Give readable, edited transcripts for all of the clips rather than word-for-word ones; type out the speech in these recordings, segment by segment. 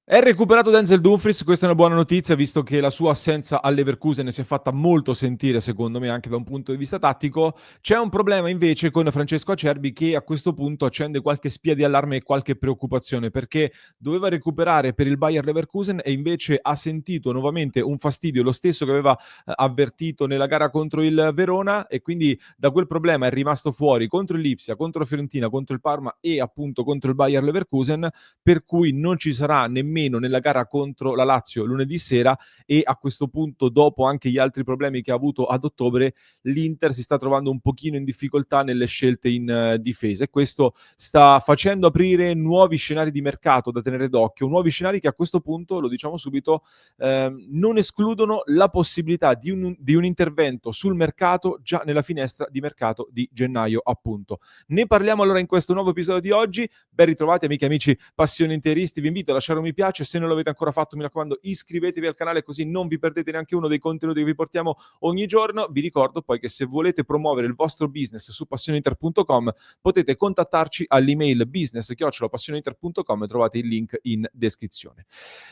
È recuperato Denzel Dumfries, questa è una buona notizia, visto che la sua assenza al Leverkusen si è fatta molto sentire, secondo me, anche da un punto di vista tattico. C'è un problema invece con Francesco Acerbi che a questo punto accende qualche spia di allarme e qualche preoccupazione, perché doveva recuperare per il Bayer Leverkusen e invece ha sentito nuovamente un fastidio, lo stesso che aveva avvertito nella gara contro il Verona, e quindi da quel problema è rimasto fuori contro il Lipsia, contro la Fiorentina, contro il Parma e appunto contro il Bayer Leverkusen, per cui non ci sarà nemmeno nella gara contro la Lazio lunedì sera. E a questo punto, dopo anche gli altri problemi che ha avuto ad ottobre, l'Inter si sta trovando un pochino in difficoltà nelle scelte in difesa, e questo sta facendo aprire nuovi scenari di mercato da tenere d'occhio, nuovi scenari che a questo punto, lo diciamo subito, non escludono la possibilità di un intervento sul mercato già nella finestra di mercato di gennaio, appunto. Ne parliamo allora in questo nuovo episodio di oggi. Ben ritrovati amiche e amici passioni interisti, vi invito a lasciare un mi piace, se non l'avete ancora fatto mi raccomando iscrivetevi al canale così non vi perdete neanche uno dei contenuti che vi portiamo ogni giorno. Vi ricordo poi che se volete promuovere il vostro business su passioninter.com potete contattarci all'email business@passioninter.com e trovate il link in descrizione.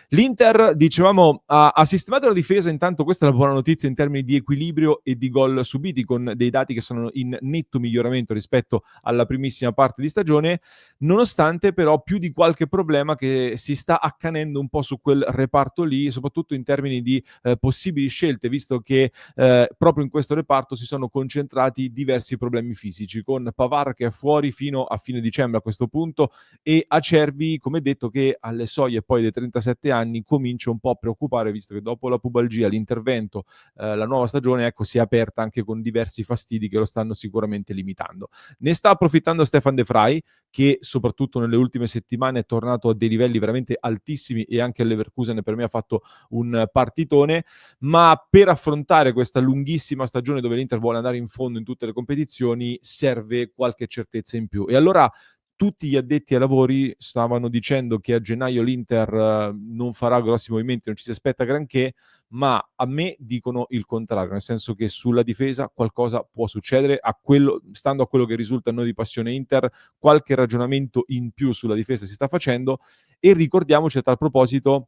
L'Inter, dicevamo, ha sistemato la difesa, intanto questa è una buona notizia in termini di equilibrio e di gol subiti, con dei dati che sono in netto miglioramento rispetto alla primissima parte di stagione, nonostante però più di qualche problema che si sta accanendo un po' su quel reparto lì, soprattutto in termini di possibili scelte, visto che proprio in questo reparto si sono concentrati diversi problemi fisici, con Pavard che è fuori fino a fine dicembre a questo punto, e Acerbi, come detto, che alle soglie poi dei 37 anni comincia un po' a preoccupare, visto che dopo la pubalgia, l'intervento, la nuova stagione, ecco, si è aperta anche con diversi fastidi che lo stanno sicuramente limitando. Ne sta approfittando Stefan De Vrij, che soprattutto nelle ultime settimane è tornato a dei livelli veramente altissimi, e anche il Leverkusen per me ha fatto un partitone, ma per affrontare questa lunghissima stagione dove l'Inter vuole andare in fondo in tutte le competizioni serve qualche certezza in più. E allora tutti gli addetti ai lavori stavano dicendo che a gennaio l'Inter non farà grossi movimenti, non ci si aspetta granché, ma a me dicono il contrario, nel senso che sulla difesa qualcosa può succedere, stando a quello che risulta a noi di Passione Inter, qualche ragionamento in più sulla difesa si sta facendo. E ricordiamoci a tal proposito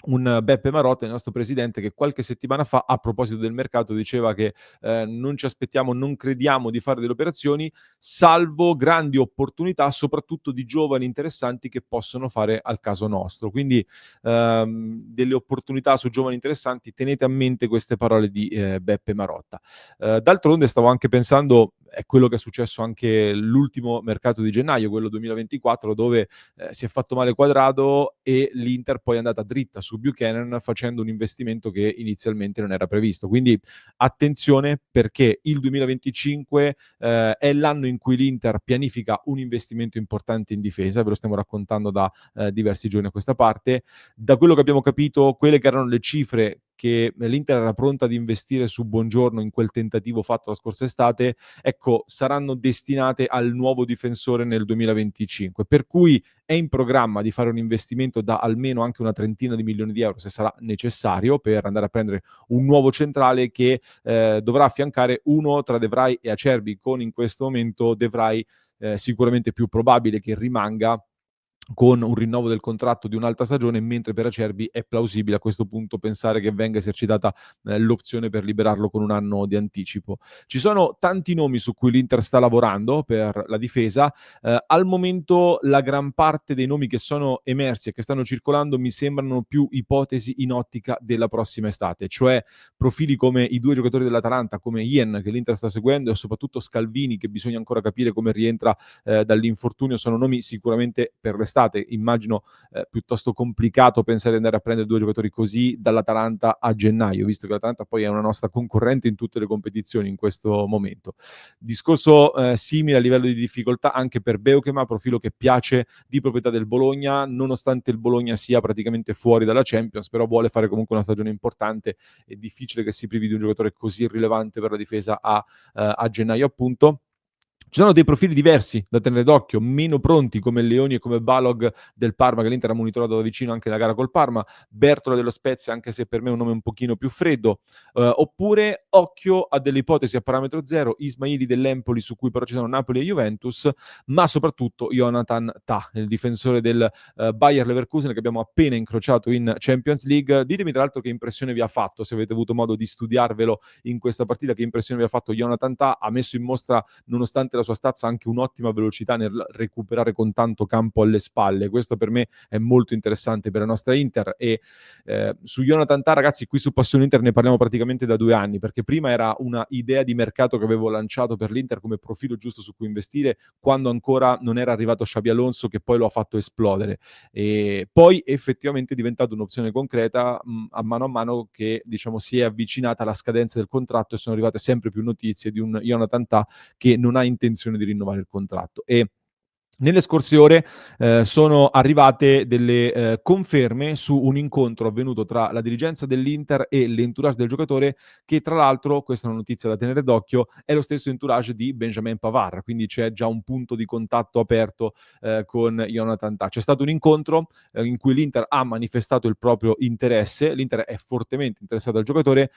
un Beppe Marotta, il nostro presidente, che qualche settimana fa, a proposito del mercato, diceva che non ci aspettiamo, non crediamo di fare delle operazioni, salvo grandi opportunità, soprattutto di giovani interessanti che possono fare al caso nostro. Quindi delle opportunità su giovani interessanti, tenete a mente queste parole di Beppe Marotta. D'altronde stavo anche pensando, è quello che è successo anche l'ultimo mercato di gennaio, quello 2024, dove si è fatto male Quadrado e l'Inter poi è andata dritta su Buchanan facendo un investimento che inizialmente non era previsto. Quindi attenzione, perché il 2025 è l'anno in cui l'Inter pianifica un investimento importante in difesa, ve lo stiamo raccontando da diversi giorni a questa parte. Da quello che abbiamo capito, quelle che erano le cifre che l'Inter era pronta ad investire su Buongiorno in quel tentativo fatto la scorsa estate, ecco, saranno destinate al nuovo difensore nel 2025. Per cui è in programma di fare un investimento da almeno anche una trentina di milioni di euro, se sarà necessario, per andare a prendere un nuovo centrale che dovrà affiancare uno tra De Vrij e Acerbi, con in questo momento De Vrij sicuramente più probabile che rimanga con un rinnovo del contratto di un'altra stagione, mentre per Acerbi è plausibile a questo punto pensare che venga esercitata l'opzione per liberarlo con un anno di anticipo. Ci sono tanti nomi su cui l'Inter sta lavorando per la difesa. Al momento la gran parte dei nomi che sono emersi e che stanno circolando mi sembrano più ipotesi in ottica della prossima estate, cioè profili come i due giocatori dell'Atalanta, come Ien che l'Inter sta seguendo, e soprattutto Scalvini, che bisogna ancora capire come rientra dall'infortunio. Sono nomi sicuramente per l'estate. Immagino piuttosto complicato pensare di andare a prendere due giocatori così dall'Atalanta a gennaio, visto che l'Atalanta poi è una nostra concorrente in tutte le competizioni in questo momento. Discorso simile a livello di difficoltà anche per Beukema, profilo che piace di proprietà del Bologna, nonostante il Bologna sia praticamente fuori dalla Champions, però vuole fare comunque una stagione importante. È difficile che si privi di un giocatore così rilevante per la difesa a gennaio, appunto. Ci sono dei profili diversi da tenere d'occhio, meno pronti come Leoni e come Balog del Parma, che l'Inter ha monitorato da vicino anche la gara col Parma, Bertola dello Spezia, anche se per me è un nome un pochino più freddo, oppure occhio a delle ipotesi a parametro zero, Ismaili dell'Empoli, su cui però ci sono Napoli e Juventus, ma soprattutto Jonathan Tah, il difensore del Bayer Leverkusen che abbiamo appena incrociato in Champions League. Ditemi tra l'altro che impressione vi ha fatto, se avete avuto modo di studiarvelo in questa partita, che impressione vi ha fatto Jonathan Tah. Ha messo in mostra, nonostante la sua stazza, anche un'ottima velocità nel recuperare con tanto campo alle spalle. Questo per me è molto interessante per la nostra Inter. E su Jonathan Tah, ragazzi, qui su Passione Inter ne parliamo praticamente da 2 anni, perché prima era una idea di mercato che avevo lanciato per l'Inter come profilo giusto su cui investire, quando ancora non era arrivato Xabi Alonso, che poi lo ha fatto esplodere. E poi effettivamente è diventato un'opzione concreta a mano che, diciamo, si è avvicinata alla scadenza del contratto, e sono arrivate sempre più notizie di un Jonathan Tah che non ha intenzione di rinnovare il contratto. E nelle scorse ore sono arrivate delle conferme su un incontro avvenuto tra la dirigenza dell'Inter e l'entourage del giocatore, che tra l'altro, questa è una notizia da tenere d'occhio, è lo stesso entourage di Benjamin Pavard, quindi c'è già un punto di contatto aperto con Jonathan Tah. C'è stato un incontro in cui l'Inter ha manifestato il proprio interesse, l'Inter è fortemente interessato al giocatore,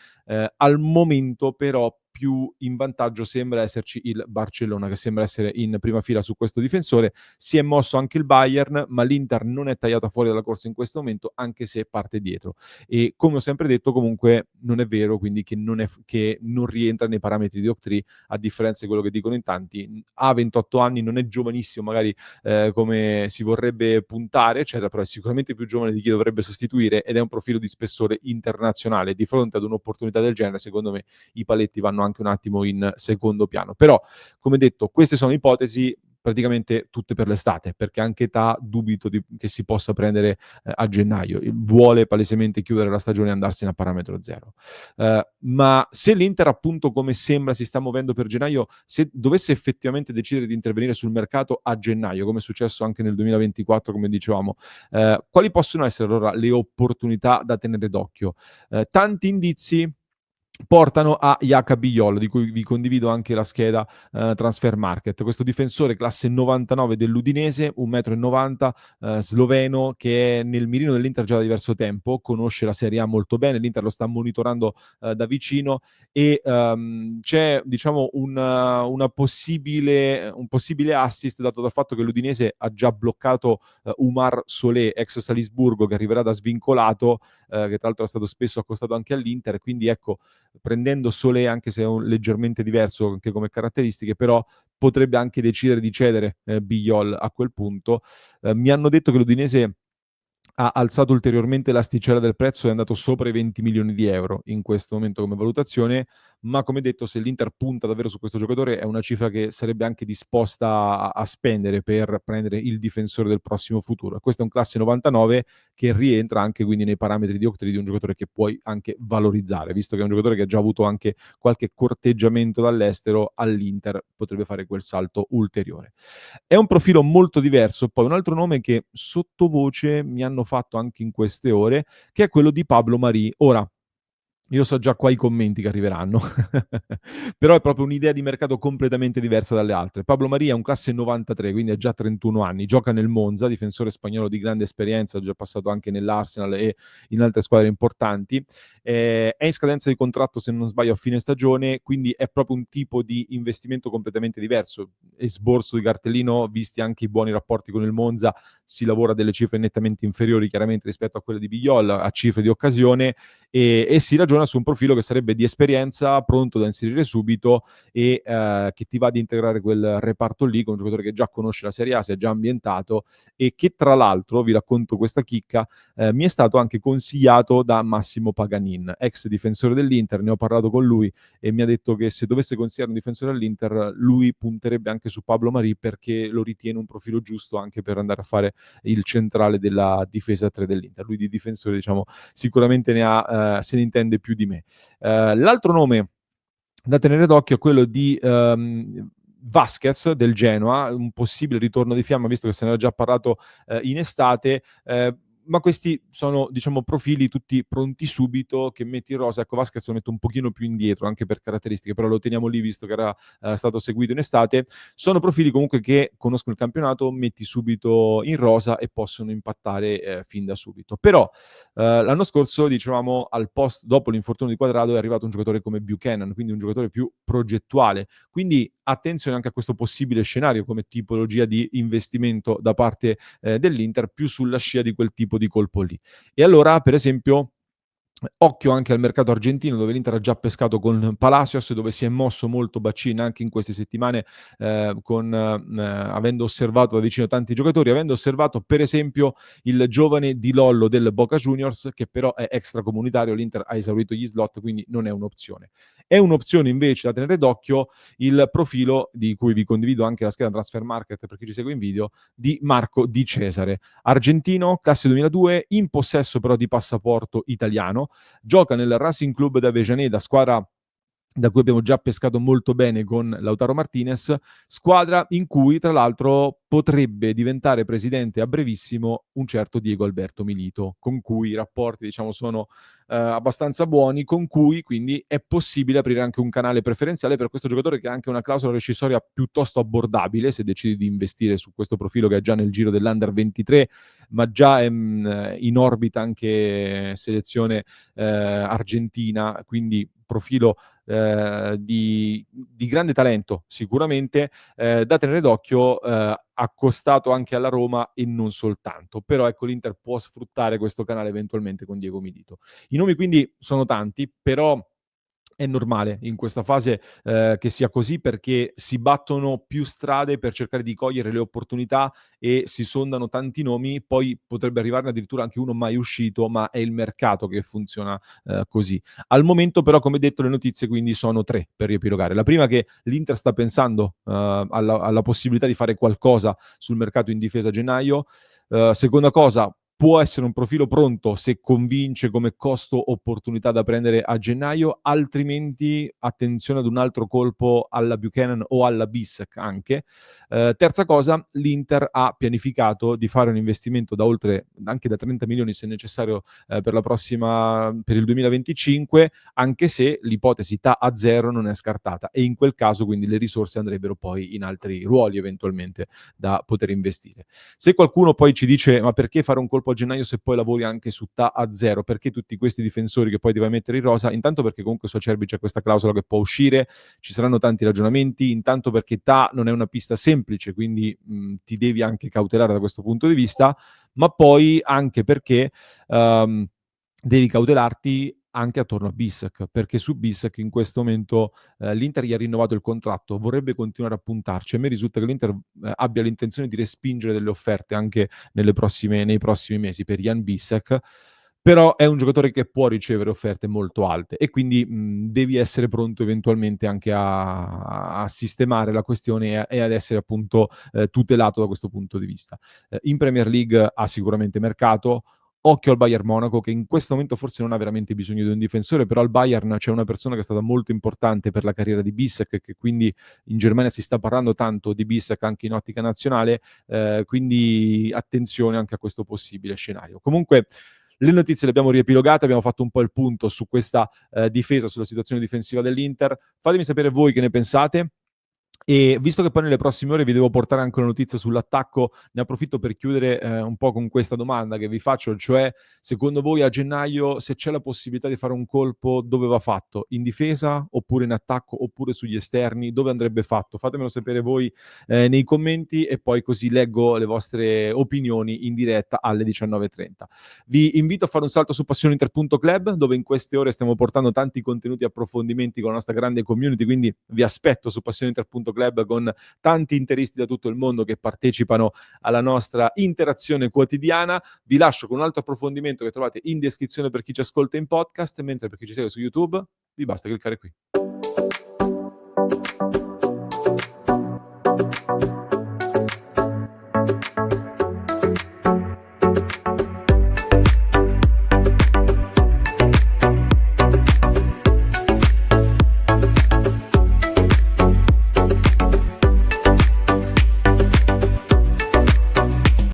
al momento però più in vantaggio sembra esserci il Barcellona, che sembra essere in prima fila su questo difensore. Si è mosso anche il Bayern, ma l'Inter non è tagliata fuori dalla corsa in questo momento, anche se parte dietro. E come ho sempre detto, comunque non è vero, quindi che non rientra nei parametri di Octree, a differenza di quello che dicono in tanti. Ha 28 anni, non è giovanissimo magari come si vorrebbe puntare, eccetera, però è sicuramente più giovane di chi dovrebbe sostituire, ed è un profilo di spessore internazionale. Di fronte ad un'opportunità del genere, secondo me, i paletti vanno anche un attimo in secondo piano. Però, come detto, queste sono ipotesi praticamente tutte per l'estate, perché anche Tah dubito che si possa prendere a gennaio. Vuole palesemente chiudere la stagione e andarsene a parametro zero. Ma se l'Inter, appunto, come sembra si sta muovendo per gennaio, se dovesse effettivamente decidere di intervenire sul mercato a gennaio, come è successo anche nel 2024, come dicevamo, quali possono essere allora le opportunità da tenere d'occhio? Tanti indizi portano a Jaca Bigliolo, di cui vi condivido anche la scheda Transfer Market. Questo difensore classe 99 dell'Udinese, 1,90 m, sloveno, che è nel mirino dell'Inter già da diverso tempo, conosce la Serie A molto bene, l'Inter lo sta monitorando da vicino, e c'è, diciamo, un possibile assist dato dal fatto che l'Udinese ha già bloccato Umar Solé, ex Salisburgo, che arriverà da svincolato, che tra l'altro è stato spesso accostato anche all'Inter. Quindi ecco, prendendo Solé, anche se è leggermente diverso anche come caratteristiche, però potrebbe anche decidere di cedere Bigliol a quel punto. Mi hanno detto che l'Udinese ha alzato ulteriormente l'asticella del prezzo e è andato sopra i 20 milioni di euro in questo momento come valutazione, ma come detto, se l'Inter punta davvero su questo giocatore, è una cifra che sarebbe anche disposta a spendere per prendere il difensore del prossimo futuro. Questo è un classe 99 che rientra anche quindi nei parametri di Octree di un giocatore che puoi anche valorizzare, visto che è un giocatore che ha già avuto anche qualche corteggiamento dall'estero. All'Inter potrebbe fare quel salto ulteriore. È un profilo molto diverso. Poi un altro nome che sottovoce mi hanno fatto anche in queste ore, che è quello di Pablo Mari. Ora, io so già qua i commenti che arriveranno, però è proprio un'idea di mercato completamente diversa dalle altre. Pablo Maria è un classe 93, quindi ha già 31 anni, gioca nel Monza, difensore spagnolo di grande esperienza, già passato anche nell'Arsenal e in altre squadre importanti. È in scadenza di contratto, se non sbaglio, a fine stagione, quindi è proprio un tipo di investimento completamente diverso. Esborso di cartellino, visti anche i buoni rapporti con il Monza, si lavora a delle cifre nettamente inferiori chiaramente rispetto a quelle di Bigliol, a cifre di occasione, e si ragiona su un profilo che sarebbe di esperienza, pronto da inserire subito, e che ti va ad integrare quel reparto lì, con un giocatore che già conosce la Serie A, si è già ambientato, e che tra l'altro, vi racconto questa chicca, mi è stato anche consigliato da Massimo Paganin, ex difensore dell'Inter. Ne ho parlato con lui e mi ha detto che se dovesse consigliare un difensore all'Inter, lui punterebbe anche su Pablo Mari, perché lo ritiene un profilo giusto anche per andare a fare il centrale della difesa 3 dell'Inter. Lui di difensore, diciamo, sicuramente se ne intende più di me. L'altro nome da tenere d'occhio è quello di Vasquez del Genoa, un possibile ritorno di fiamma, visto che se ne era già parlato in estate. ma questi sono, diciamo, profili tutti pronti subito che metti in rosa. Ecco, Vasquez lo metto un pochino più indietro anche per caratteristiche, però lo teniamo lì visto che era stato seguito in estate. Sono profili comunque che conoscono il campionato, metti subito in rosa e possono impattare fin da subito. Però l'anno scorso, dicevamo, dopo l'infortunio di Quadrado è arrivato un giocatore come Buchanan, quindi un giocatore più progettuale. Quindi attenzione anche a questo possibile scenario come tipologia di investimento da parte dell'Inter, più sulla scia di quel tipo di colpo lì. E allora, per esempio, occhio anche al mercato argentino, dove l'Inter ha già pescato con Palacios, dove si è mosso molto Bacin anche in queste settimane, avendo osservato da vicino tanti giocatori, avendo osservato per esempio il giovane Di Lollo del Boca Juniors, che però è extracomunitario, l'Inter ha esaurito gli slot, quindi non è un'opzione. È un'opzione invece da tenere d'occhio il profilo, di cui vi condivido anche la scheda Transfer Market per chi ci segue in video, di Marco Di Cesare. Argentino, classe 2002, in possesso però di passaporto italiano, gioca nel Racing Club d'Avellaneda, squadra da cui abbiamo già pescato molto bene con Lautaro Martinez, squadra in cui tra l'altro potrebbe diventare presidente a brevissimo un certo Diego Alberto Milito, con cui i rapporti, diciamo, sono abbastanza buoni, con cui quindi è possibile aprire anche un canale preferenziale per questo giocatore che ha anche una clausola rescissoria piuttosto abbordabile se decidi di investire su questo profilo che è già nel giro dell'Under 23, ma già è in orbita anche selezione argentina, quindi profilo di grande talento sicuramente, da tenere d'occhio, accostato anche alla Roma e non soltanto. Però ecco, l'Inter può sfruttare questo canale eventualmente con Diego Milito. I nomi quindi sono tanti, però è normale in questa fase che sia così, perché si battono più strade per cercare di cogliere le opportunità e si sondano tanti nomi, poi potrebbe arrivarne addirittura anche uno mai uscito, ma è il mercato che funziona così. Al momento però, come detto, le notizie quindi sono tre per riepilogare. La prima, che l'Inter sta pensando alla possibilità di fare qualcosa sul mercato in difesa a gennaio. Seconda cosa, può essere un profilo pronto se convince come costo opportunità da prendere a gennaio, altrimenti attenzione ad un altro colpo alla Buchanan o alla Bissek anche. Terza cosa, l'Inter ha pianificato di fare un investimento da oltre, anche da 30 milioni se necessario, per il 2025, anche se l'ipotesi TAA a zero non è scartata, e in quel caso quindi le risorse andrebbero poi in altri ruoli eventualmente da poter investire. Se qualcuno poi ci dice: ma perché fare un colpo a gennaio se poi lavori anche su TAA a zero? Perché tutti questi difensori che poi devi mettere in rosa? Intanto perché comunque su Acerbi c'è questa clausola che può uscire, ci saranno tanti ragionamenti, intanto perché TAA non è una pista semplice, quindi ti devi anche cautelare da questo punto di vista, ma poi anche perché um, devi cautelarti anche attorno a Bissek, perché su Bissek in questo momento l'Inter gli ha rinnovato il contratto, vorrebbe continuare a puntarci. A me risulta che l'Inter abbia l'intenzione di respingere delle offerte anche nei prossimi mesi per Jan Bissek, però è un giocatore che può ricevere offerte molto alte e quindi devi essere pronto eventualmente anche a sistemare la questione e ad essere appunto tutelato da questo punto di vista. In Premier League ha sicuramente mercato. Occhio al Bayern Monaco, che in questo momento forse non ha veramente bisogno di un difensore, però al Bayern c'è una persona che è stata molto importante per la carriera di Bissek, che quindi in Germania si sta parlando tanto di Bissek anche in ottica nazionale, quindi attenzione anche a questo possibile scenario. Comunque le notizie le abbiamo riepilogate, abbiamo fatto un po' il punto su questa difesa, sulla situazione difensiva dell'Inter. Fatemi sapere voi che ne pensate. E visto che poi nelle prossime ore vi devo portare anche una notizia sull'attacco, ne approfitto per chiudere un po' con questa domanda che vi faccio, cioè secondo voi a gennaio, se c'è la possibilità di fare un colpo, dove va fatto? In difesa oppure in attacco oppure sugli esterni? Dove andrebbe fatto? Fatemelo sapere voi nei commenti e poi così leggo le vostre opinioni in diretta alle 19:30. Vi invito a fare un salto su passioninter.club, dove in queste ore stiamo portando tanti contenuti e approfondimenti con la nostra grande community, quindi vi aspetto su passioninter.club con tanti interisti da tutto il mondo che partecipano alla nostra interazione quotidiana. Vi lascio con un altro approfondimento che trovate in descrizione per chi ci ascolta in podcast, mentre per chi ci segue su YouTube vi basta cliccare qui.